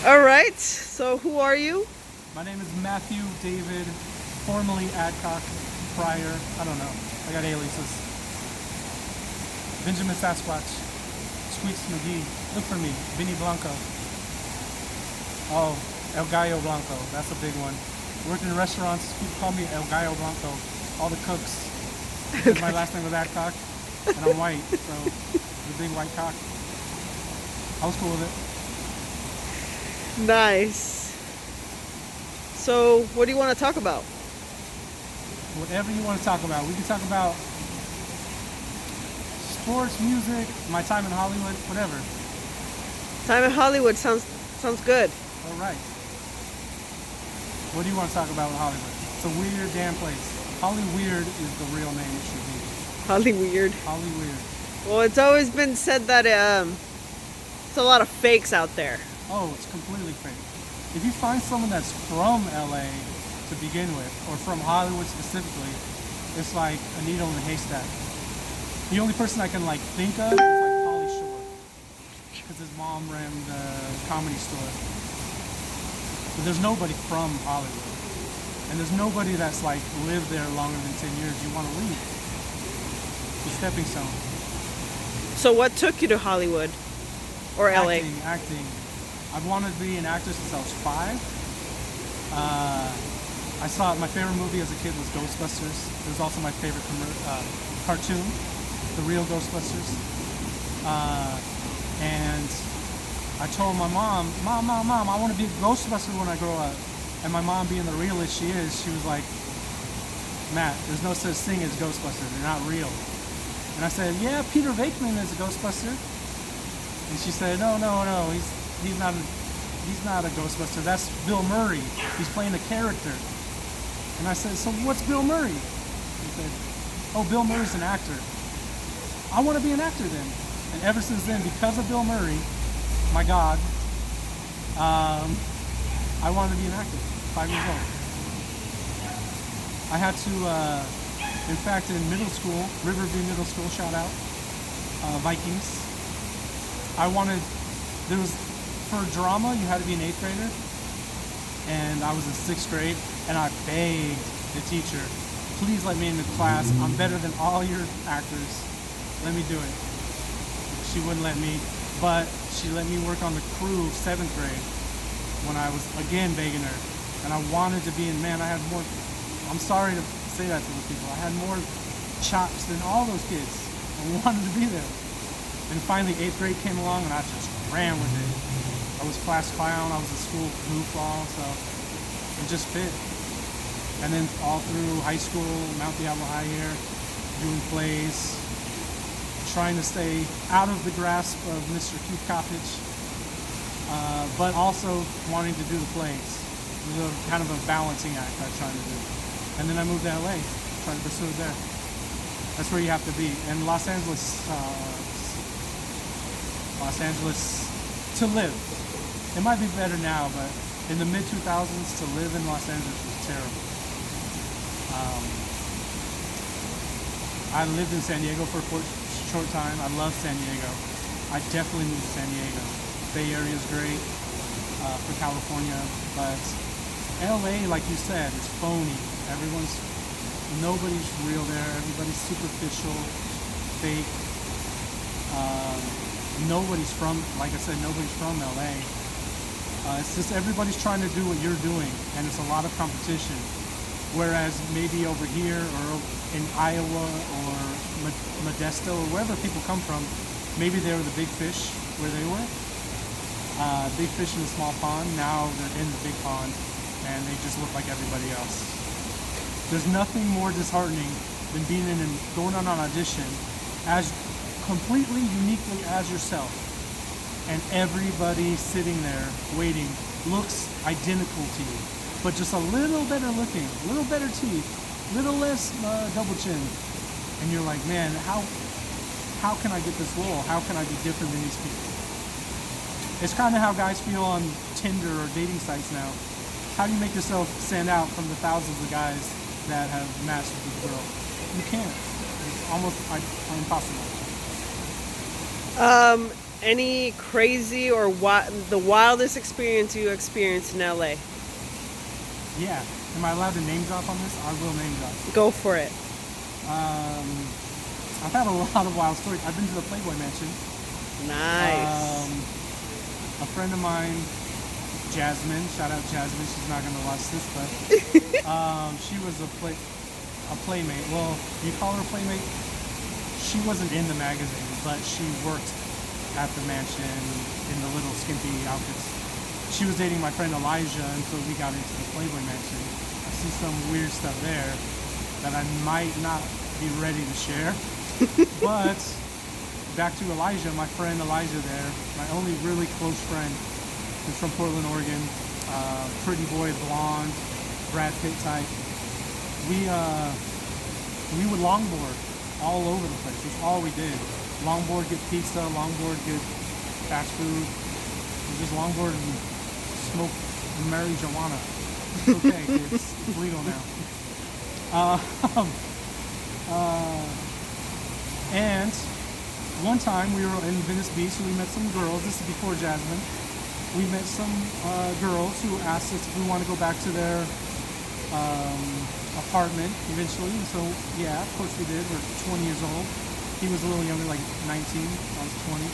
All right. So who are you? My name is Matthew David, formerly Adcock, Pryor. I don't know. I got aliases. Benjamin Sasquatch, Squeaks McGee. Look for me. Vinny Blanco. Oh, El Gallo Blanco. That's a big one. Worked in restaurants. People call me El Gallo Blanco. All the cooks. Because my last name was Adcock, and I'm white, so the big white cock. I was cool with it. Nice. So what do you want to talk about? Whatever you want to talk about. We can talk about sports, music, my time in Hollywood, whatever. Time in Hollywood sounds good. All right. What do you want to talk about with Hollywood? It's a weird damn place. Hollyweird is the real name it should be. Hollyweird. Hollyweird. Well, it's always been said that it's a lot of fakes out there. Oh, it's completely fake. If you find someone that's from LA to begin with, or from Hollywood specifically, it's like a needle in a haystack. The only person I can think of is Pauly Shore, because his mom ran the comedy store. But there's nobody from Hollywood, and there's nobody that's lived there longer than 10 years. You want to leave. It's a stepping stone. So what took you to Hollywood or LA? Acting. I've wanted to be an actor since I was 5. I saw my favorite movie as a kid was Ghostbusters. It was also my favorite cartoon, the real Ghostbusters. And I told my mom, Mom, I want to be a Ghostbuster when I grow up. And my mom, being the realist she is, she was like, Matt, there's no such thing as Ghostbusters. They're not real. And I said, yeah, Peter Venkman is a Ghostbuster. And she said, no, he's not a Ghostbuster. That's Bill Murray. He's playing a character. And I said, so what's Bill Murray? He said, oh, Bill Murray's an actor. I want to be an actor then. And ever since then, because of Bill Murray, my God, I wanted to be an actor. 5 years old. I had to, in fact, in middle school, Riverview Middle School, shout out, Vikings. For drama, you had to be an 8th grader. And I was in 6th grade, and I begged the teacher, please let me in the class. I'm better than all your actors. Let me do it. She wouldn't let me, but she let me work on the crew 7th grade when I was, again, begging her. And I wanted to be in, man, I had more, I'm sorry to say that to those people, I had more chops than all those kids. I wanted to be there. And finally 8th grade came along and I just ran with it. I was class clown, I was a school goofball, so it just fit. And then all through high school, Mount Diablo High here, doing plays, trying to stay out of the grasp of Mr. Keith Coppage, but also wanting to do the plays. It was kind of a balancing act I tried to do. And then I moved to LA, trying to pursue it there. That's where you have to be. And Los Angeles to live. It might be better now, but in the mid-2000s, to live in Los Angeles was terrible. I lived in San Diego for a short time. I love San Diego. I definitely moved to San Diego. Bay Area is great for California, but LA, like you said, is phony. Nobody's real there. Everybody's superficial, fake. Nobody's from, like I said, nobody's from LA. It's just everybody's trying to do what you're doing, and it's a lot of competition. Whereas maybe over here or in Iowa or Modesto or wherever people come from, maybe they were the big fish where they were. Big fish in a small pond. Now they're in the big pond, and they just look like everybody else. There's nothing more disheartening than being in and going on an audition as completely uniquely as yourself, and everybody sitting there waiting looks identical to you, but just a little better looking, a little better teeth, little less double chin, and you're like, man, how can I get this role? How can I be different than these people? It's kind of how guys feel on Tinder or dating sites now. How do you make yourself stand out from the thousands of guys that have matched with this girl? You can't. It's almost impossible. Any crazy or the wildest experience you experienced in LA? Yeah. Am I allowed to name drop on this? I will name drop. Go for it. I've had a lot of wild stories. I've been to the Playboy Mansion. Nice. A friend of mine, Jasmine, shout out Jasmine, she's not gonna watch this, but she was a playmate. Well, you call her a playmate? She wasn't in the magazine, but she worked at the mansion in the little skimpy outfits. She was dating my friend Elijah, and so we got into the Playboy Mansion. I see some weird stuff there that I might not be ready to share. But back to Elijah, my friend Elijah there, my only really close friend, who's from Portland, Oregon, pretty boy, blonde, Brad Pitt type. We would longboard all over the place. That's all we did. Longboard, get pizza. Longboard, get fast food. We just longboard and smoke marijuana. It's okay, kids. It's legal now. And one time we were in Venice Beach and we met some girls. This is before Jasmine. We met some girls who asked us if we want to go back to their apartment eventually. And so, yeah, of course we did. We're 20 years old. He was a little younger, like 19. I was 20.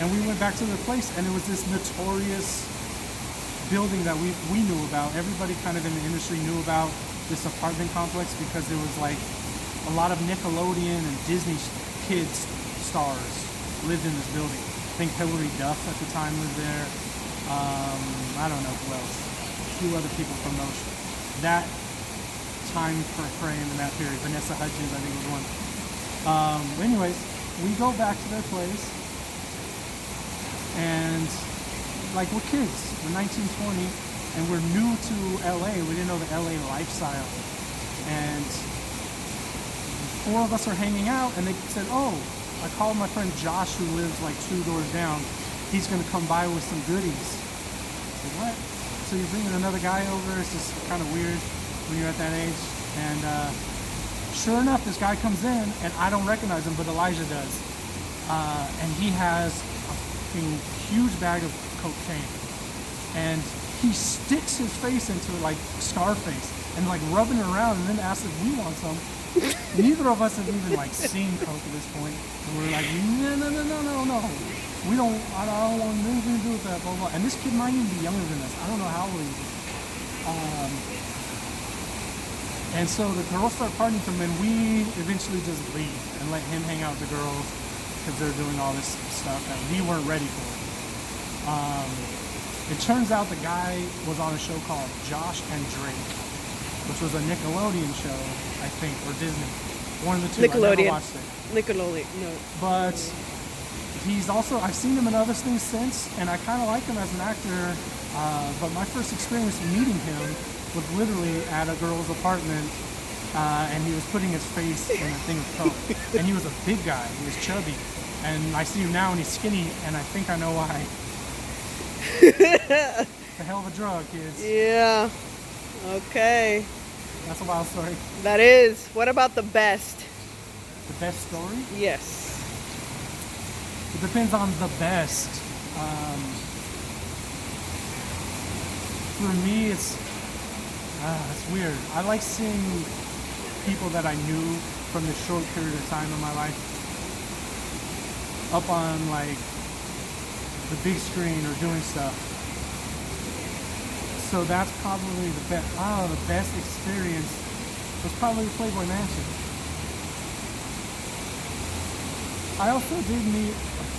And we went back to the place, and it was this notorious building that we knew about. Everybody kind of in the industry knew about this apartment complex because there was like a lot of Nickelodeon and Disney kids stars lived in this building. I think Hilary Duff at the time lived there. I don't know who else. A few other people from that time frame in that period. Vanessa Hudgens, I think, was one. Anyways, we go back to their place, and like we're kids, we're 19, 20, and we're new to LA. We didn't know the LA lifestyle, and four of us are hanging out, and they said, "Oh, I called my friend Josh, who lives like 2 doors down. He's gonna come by with some goodies." I said, "What?" So you're bringing another guy over? It's just kind of weird when you're at that age. And sure enough, this guy comes in, and I don't recognize him, but Elijah does. And he has a fucking huge bag of cocaine, and he sticks his face into it like Scarface, and like rubbing it around, and then asks if we want some. Neither of us have even like seen coke at this point, and we're like, no. I don't want anything to do with that, blah, blah. And this kid might even be younger than us. I don't know how old he is. And so the girls start partying from him, and we eventually just leave and let him hang out with the girls because they're doing all this stuff that we weren't ready for. It turns out the guy was on a show called Josh and Drake, which was a Nickelodeon show, I think, or Disney. One of the two. Nickelodeon. I never watched it. Nickelodeon, no. But he's also, I've seen him in other things since, and I kind of like him as an actor. But my first experience meeting him was literally at a girl's apartment, and he was putting his face in a thing of coke. And he was a big guy. He was chubby. And I see him now, and he's skinny, and I think I know why. It's a hell of a drug, kids. Yeah. Okay. That's a wild story. That is. What about the best? The best story? Yes. It depends on the best. For me, it's weird. I like seeing people that I knew from this short period of time in my life up on like the big screen or doing stuff. So that's probably the best. The best experience was probably the Playboy Mansion. I also did meet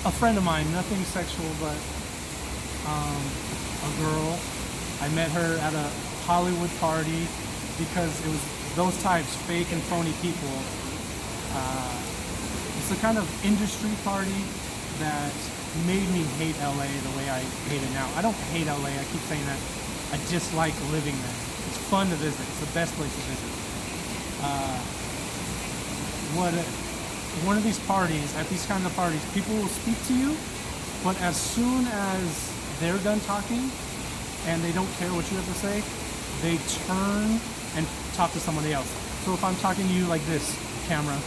a friend of mine, nothing sexual, but a girl. I met her at a Hollywood party because it was those types, fake and phony people. It's a kind of industry party that made me hate LA the way I hate it now. I don't hate LA, I keep saying that. I just like living there. It's fun to visit. It's the best place to visit. One of these parties, at these kind of parties, people will speak to you, but as soon as they're done talking and they don't care what you have to say, they turn and talk to somebody else. So if I'm talking to you like this, camera,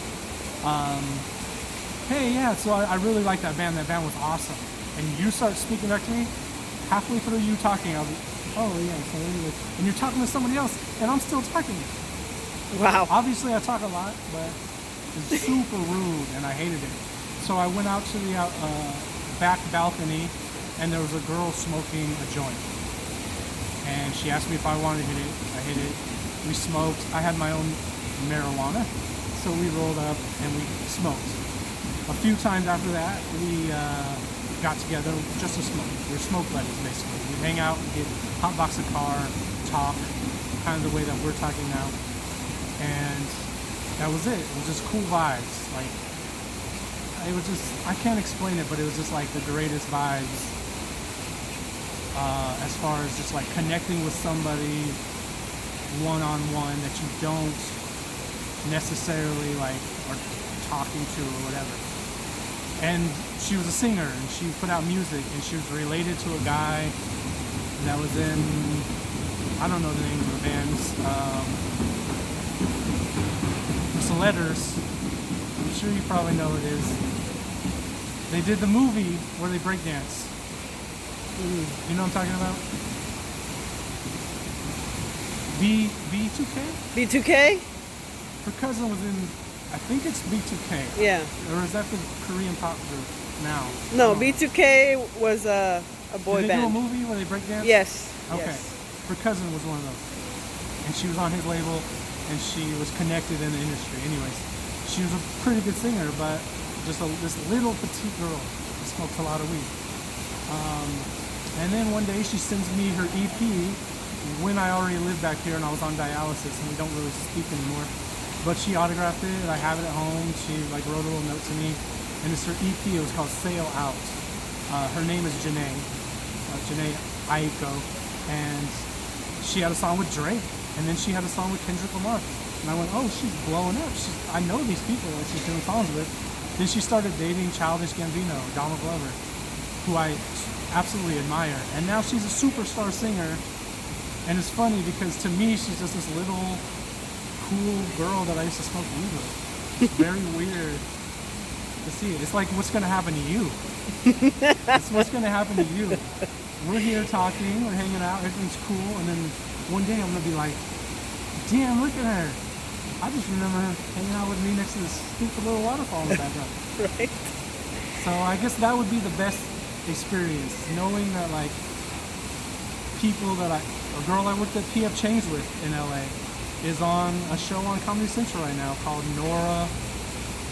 hey, yeah, so I really like that band. That band was awesome. And you start speaking back to me, halfway through you talking, I'll be, oh, yeah, so anyway. And you're talking to somebody else, and I'm still talking. Wow. Obviously, I talk a lot, but it's super rude, and I hated it. So I went out to the back balcony, and there was a girl smoking a joint. And she asked me if I wanted to hit it. I hit it. We smoked. I had my own marijuana, so we rolled up and we smoked. A few times after that, we got together just to smoke. We're smoke buddies, basically. We hang out, get hot box a car, talk, kind of the way that we're talking now. And that was it. It was just cool vibes. Like, it was just, I can't explain it, but it was just like the greatest vibes as far as just like connecting with somebody one-on-one that you don't necessarily like are talking to or whatever. And she was a singer, and she put out music, and she was related to a guy that was in, I don't know the name of the bands, it's the Letters. I'm sure you probably know what it is. They did the movie where they breakdance. You know what I'm talking about? B2K? B2K? Her cousin was in, I think it's B2K. Yeah. Or is that the Korean pop group now? No, B2K was a boy Did they band. do a movie where they breakdance? Yes. Okay. Yes. Her cousin was one of those. And she was on his label, and she was connected in the industry. Anyways, she was a pretty good singer, but just this little petite girl who smoked a lot of weed. And then one day she sends me her EP when I already lived back here and I was on dialysis and we don't really speak anymore. But she autographed it, I have it at home. She like wrote a little note to me, and it's her EP. It was called Sail Out. Her name is Janae Aiko, and she had a song with Drake, and then she had a song with Kendrick Lamar. And I went, oh, she's blowing up. I know these people that she's doing songs with. Then she started dating Childish Gambino, Donald Glover, who I absolutely admire. And now she's a superstar singer. And it's funny because to me, she's just this little cool girl that I used to smoke weed with. It's very weird to see it. It's like what's going to happen to you. It's what's going to happen to you. We're here talking, we're hanging out, everything's cool. And then one day I'm going to be like, damn, look at her. I just remember her hanging out with me next to this stupid little waterfall in the background. Right. So I guess that would be the best experience, knowing that like people that a girl I worked at PF Chang's with in LA is on a show on Comedy Central right now called Nora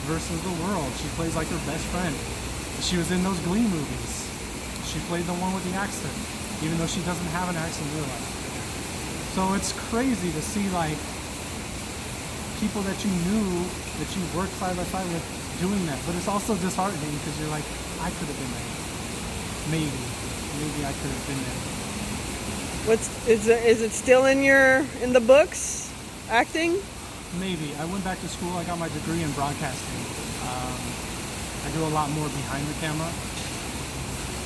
versus the World. She plays like her best friend. She was in those Glee movies. She played the one with the accent, even though she doesn't have an accent in real life. So it's crazy to see like people that you knew, that you worked side by side with, doing that. But it's also disheartening because you're like, I could have been there. Maybe I could have been there. Is it still in the books? Acting? Maybe. I went back to school. I got my degree in broadcasting. I do a lot more behind the camera.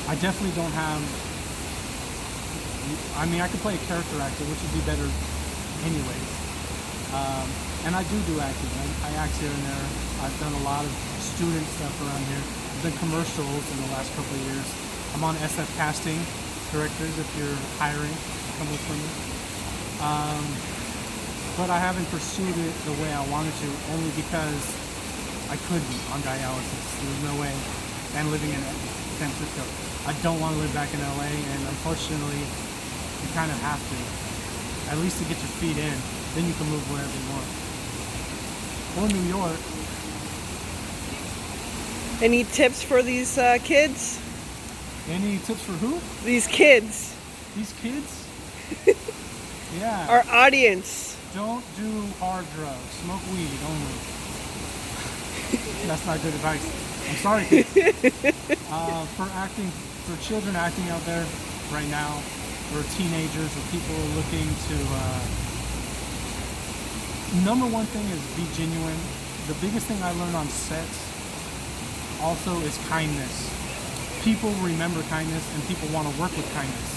I definitely don't have. I mean, I could play a character actor, which would be better, anyways. And I do acting. I act here and there. I've done a lot of student stuff around here. I've done commercials in the last couple of years. I'm on SF Casting Directors. If you're hiring, come look for me. But I haven't pursued it the way I wanted to, only because I couldn't on dialysis. There's no way. And living in San Francisco. I don't want to live back in LA, and unfortunately, you kind of have to. At least to get your feet in. Then you can move wherever you want. Or New York. Any tips for these kids? Any tips for who? These kids. These kids? Yeah. Our audience. Don't do hard drugs. Smoke weed only. That's not good advice. I'm sorry, kids. For children acting out there right now, or teenagers, or people looking to. Number one thing is be genuine. The biggest thing I learned on sets also is kindness. People remember kindness, and people want to work with kindness.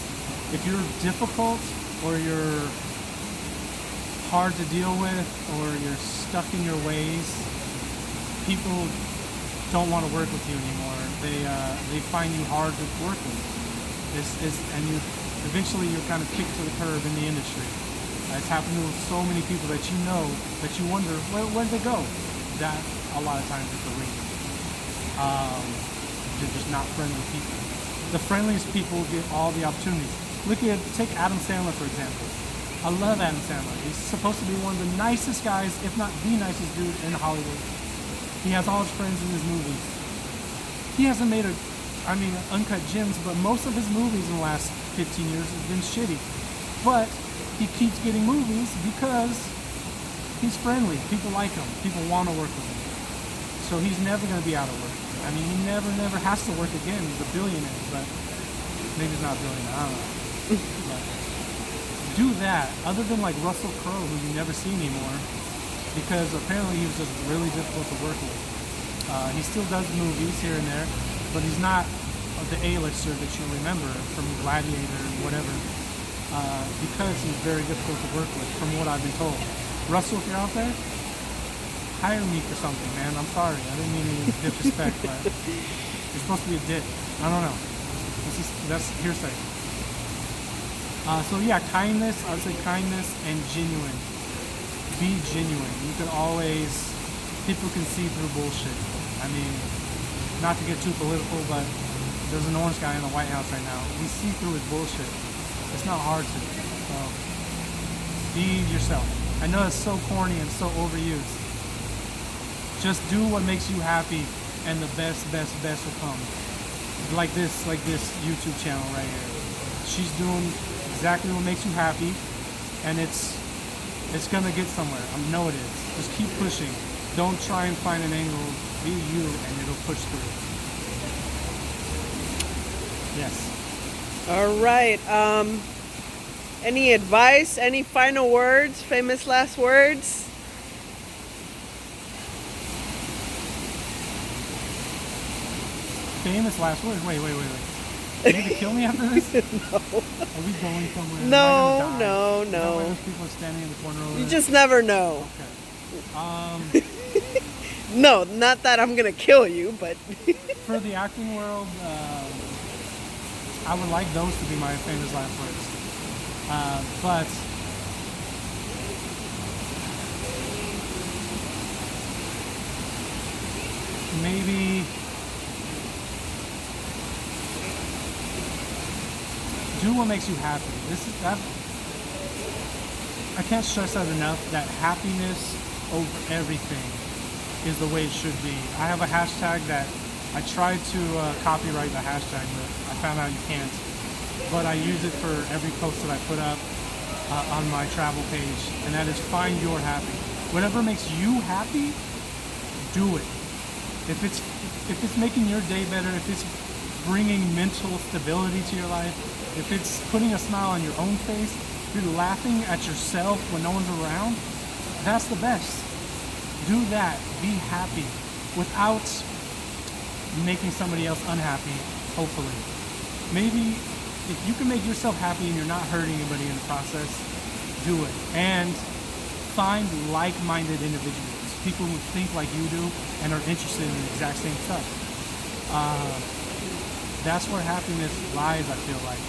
If you're difficult, or you're hard to deal with, or you're stuck in your ways, people don't want to work with you anymore. They find you hard to work with. And you eventually you're kind of kicked to the curb in the industry. It's happened to so many people that you know that you wonder where'd they go. That a lot of times is the reason. They're just not friendly people. The friendliest people get all the opportunities. Take Adam Sandler for example. I love Adam Sandler. He's supposed to be one of the nicest guys, if not the nicest dude in Hollywood. He has all his friends in his movies. He hasn't made Uncut Gems, but most of his movies in the last 15 years have been shitty. But he keeps getting movies because he's friendly. People like him. People want to work with him. So he's never going to be out of work. I mean, he never has to work again. He's a billionaire, but maybe he's not a billionaire. I don't know. But do that, other than like Russell Crowe, who you never see anymore, because apparently he was just really difficult to work with. He still does movies here and there, but he's not the A-lister that you remember from Gladiator and whatever, because he's very difficult to work with, from what I've been told. Russell, if you're out there, hire me for something, man. I'm sorry. I didn't mean any disrespect, but you're supposed to be a dick. I don't know. That's hearsay. So yeah, kindness. I would say kindness and genuine. Be genuine. You can always. People can see through bullshit. I mean, not to get too political, but there's an orange guy in the White House right now. We see through his bullshit. It's not hard to. So be yourself. I know it's so corny and so overused. Just do what makes you happy, and the best will come. Like this YouTube channel right here. She's doing exactly what makes you happy, and it's gonna get somewhere. I know it is. Just keep pushing. Don't try and find an angle. Be you, and it'll push through. Yes. All right. Any advice? Any final words? Famous last words? Famous last words? Wait. You need to kill me after this? No. Are we going somewhere? No. Is that why those people are standing in the corner over You there? just never know. Okay. No, not that I'm gonna kill you, but For the acting world, I would like those to be my famous last words. But maybe do what makes you happy. I can't stress that enough, that happiness over everything is the way it should be. I have a hashtag that I tried to copyright the hashtag, but I found out you can't. But I use it for every post that I put up on my travel page, and that is find your happy. Whatever makes you happy, do it. If it's making your day better, if it's bringing mental stability to your life, if it's putting a smile on your own face, you're laughing at yourself when no one's around, that's the best. Do that. Be happy without making somebody else unhappy, hopefully. Maybe if you can make yourself happy and you're not hurting anybody in the process, do it. And find like-minded individuals, people who think like you do and are interested in the exact same stuff. That's where happiness lies, I feel like.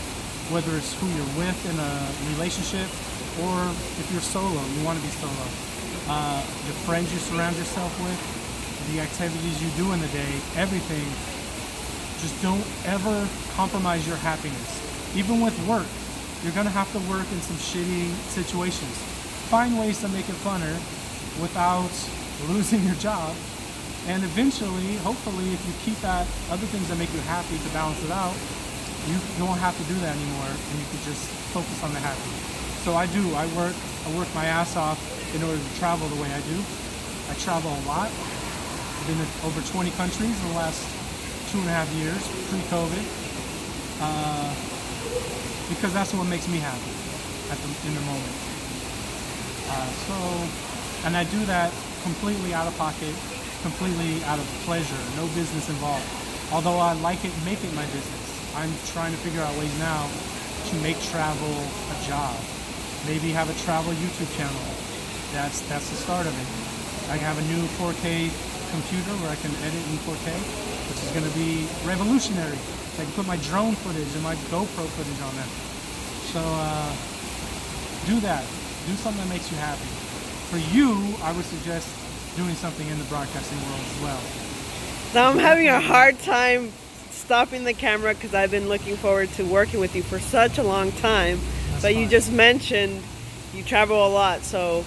Whether it's who you're with in a relationship, or if you're solo, you want to be solo. The friends you surround yourself with, the activities you do in the day, everything. Just don't ever compromise your happiness. Even with work, you're gonna have to work in some shitty situations. Find ways to make it funner without losing your job. And eventually, hopefully, if you keep at other things that make you happy to balance it out, you don't have to do that anymore, and you can just focus on the happy. So I work my ass off in order to travel the way I do. I travel a lot. I've been in over 20 countries in the last 2.5 years, pre-COVID, because that's what makes me happy in the moment. And I do that completely out of pocket, completely out of pleasure, no business involved. Although I make it my business. I'm trying to figure out ways now to make travel a job. Maybe have a travel YouTube channel. That's the start of it. I have a new 4K computer where I can edit in 4K, which is going to be revolutionary. I can put my drone footage and my GoPro footage on there. So do that. Do something that makes you happy. For you, I would suggest doing something in the broadcasting world as well. Now I'm having a hard time stopping the camera because I've been looking forward to working with you for such a long time. That's But you fine. just mentioned you travel a lot, so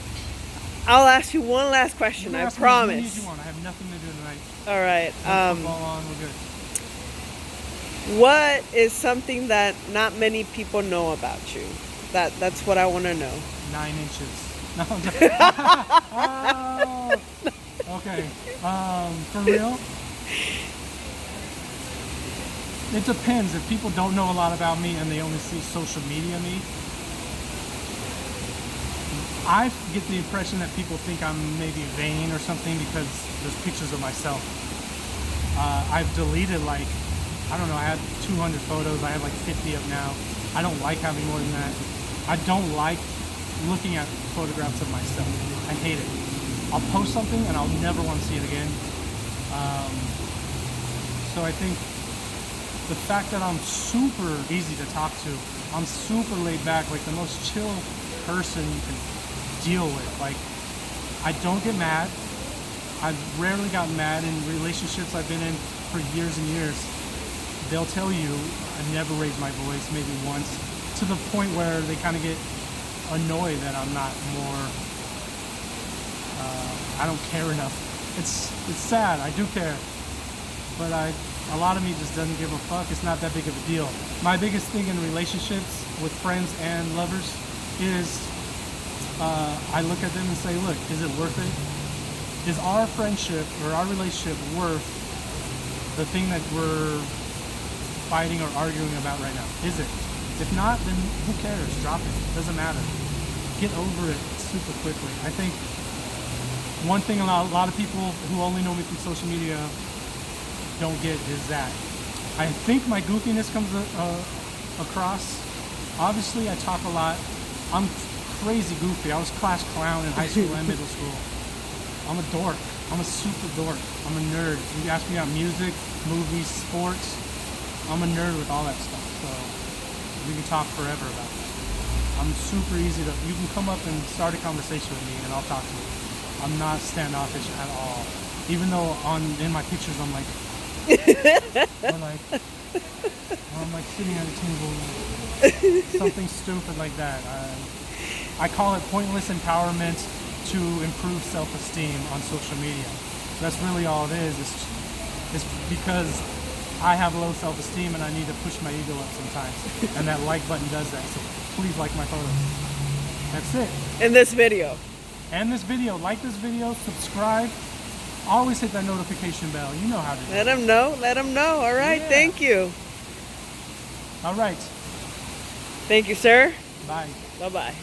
I'll ask you one last You question. can I ask me as many promise. as you want. I have nothing to do tonight. All right. Football on, we're good. What is something that not many people know about you? That's what I want to know. 9 inches. No, I'm just- Oh, okay. For real? It depends. If people don't know a lot about me and they only see social media me, I get the impression that people think I'm maybe vain or something because there's pictures of myself. I've deleted like, I don't know, I had 200 photos. I have like 50 up now. I don't like having more than that. I don't like looking at photographs of myself. I hate it. I'll post something and I'll never want to see it again. So I think the fact that I'm super easy to talk to, I'm super laid back, like the most chill person you can deal with. Like, I don't get mad. I've rarely gotten mad in relationships I've been in for years and years. They'll tell you I never raised my voice, maybe once, to the point where they kind of get annoyed that I'm not more, I don't care enough. It's sad, I do care, but a lot of me just doesn't give a fuck. It's not that big of a deal. My biggest thing in relationships with friends and lovers is I look at them and say, look, is it worth it? Is our friendship or our relationship worth the thing that we're fighting or arguing about right now? Is it? If not, then who cares? Drop it. Doesn't matter. Get over it super quickly. I think one thing a lot of people who only know me through social media don't get is that I think my goofiness comes across. Obviously, I talk a lot. I'm crazy goofy. I was class clown in high school and middle school. I'm a dork. I'm a super dork. I'm a nerd. You ask me about music, movies, sports, I'm a nerd with all that stuff. So we can talk forever about that. I'm super easy to, you can come up and start a conversation with me and I'll talk to you. I'm not standoffish at all. Even though in my pictures I'm like, I'm like sitting at a table, something stupid like that. I call it pointless empowerment to improve self-esteem on social media. That's really all it is. It's because I have low self-esteem and I need to push my ego up sometimes. And that like button does that. So please like my photos. That's it. In this video. And this video. Like this video. Subscribe. Always hit that notification bell. You know how to do Let it. them know. Let them know. All right. Yeah. Thank you. All right. Thank you, sir. Bye. Bye-bye.